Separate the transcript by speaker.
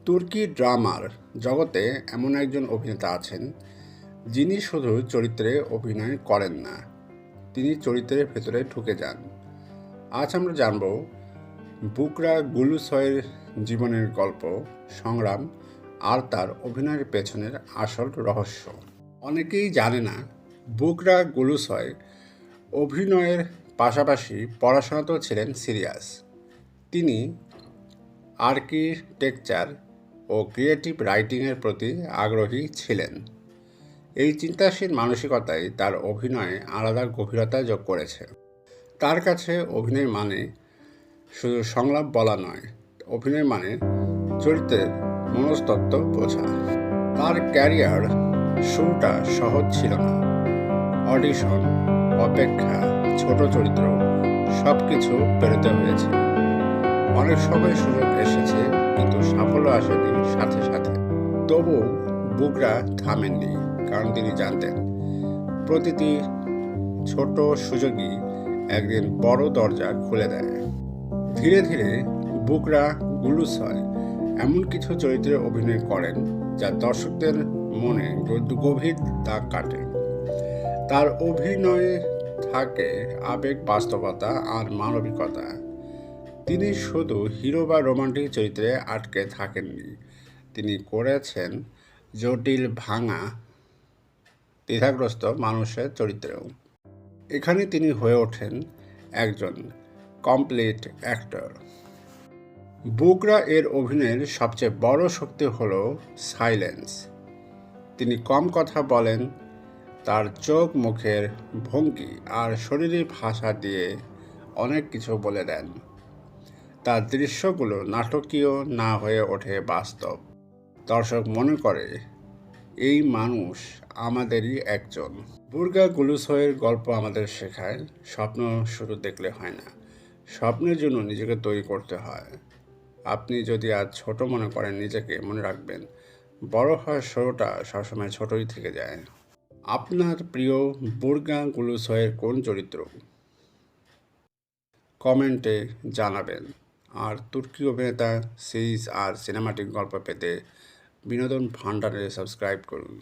Speaker 1: তুর্কি ড্রামার জগতে এমন একজন অভিনেতা আছেন যিনি শুধু চরিত্রে অভিনয় করেন না, তিনি চরিত্রের ভেতরে ঢুকে যান। আজ আমরা জানব বুকরা গুলুসয়ের জীবনের গল্প, সংগ্রাম আর তার অভিনয়ের পেছনের আসল রহস্য। অনেকেই জানে না বুকরা গুলুসয় অভিনয়ের পাশাপাশি পড়াশোনাতেও ছিলেন সিরিয়াস। তিনি আর্কিটেকচার ও ক্রিয়েটিভ রাইটিংয়ের প্রতি আগ্রহী ছিলেন। এই চিন্তাশীল মানসিকতাই তার অভিনয়ে আলাদা গভীরতা যোগ করেছে। তার কাছে অভিনয় মানে শুধু সংলাপ বলা নয়, অভিনয় মানে চরিত্রের মনস্তত্ত্ব বোঝা। তার ক্যারিয়ার শুরুটা সহজ ছিল না। অডিশন, অপেক্ষা, ছোট চরিত্র সব কিছু পেরোতে হয়েছে। অনেক সময় সুযোগ এসেছে, কিন্তু সাফল্য আসেনি সাথে সাথে। তবু বুকরা থামেননি, কারণ তিনি জানতেন প্রতিটি ছোট সুযোগই একদিন বড় দরজা খুলে দেয়। ধীরে ধীরে বুকরা গুলুসয় এমন কিছু চরিত্রে অভিনয় করেন যা দর্শকদের মনে গভীর দাগ কাটে। তার অভিনয়ে থাকে আবেগ, বাস্তবতা আর মানবিকতা। তিনি শুধু হিরো বা রোমান্টিক চরিত্রে আটকে থাকেননি, তিনি করেছেন জটিল, ভাঙা, দ্বিধাগ্রস্ত মানুষের চরিত্রেও। এখানে তিনি হয়ে ওঠেন একজন কমপ্লিট অ্যাক্টর। বুকরা এর অভিনয়ের সবচেয়ে বড় শক্তি হল সাইলেন্স। তিনি কম কথা বলেন, তার চোখ, মুখের ভঙ্গি আর শরীরী ভাষা দিয়ে অনেক কিছু বলে দেন। তার দৃশ্যগুলো নাটকীয় না হয়ে ওঠে বাস্তব। দর্শক মনে করে এই মানুষ আমাদেরই একজন। বুকরা গুলুসয়ের গল্প আমাদের শেখায় স্বপ্ন শুধু দেখলে হয় না, স্বপ্নের জন্য নিজেকে তৈরি করতে হয়। আপনি যদি আজ ছোট মনে করেন নিজেকে, মনে রাখবেন বড় হওয়ার শুরুটা সবসময় ছোটই থেকে যায়। আপনার প্রিয় বুকরা গুলুসয়ের কোন চরিত্র? কমেন্টে জানাবেন। আর তুর্কি অভিনেতা, সিরিজ আর সিনেমাটিক গল্প পেতে বিনোদন ভান্ডারে সাবস্ক্রাইব করুন।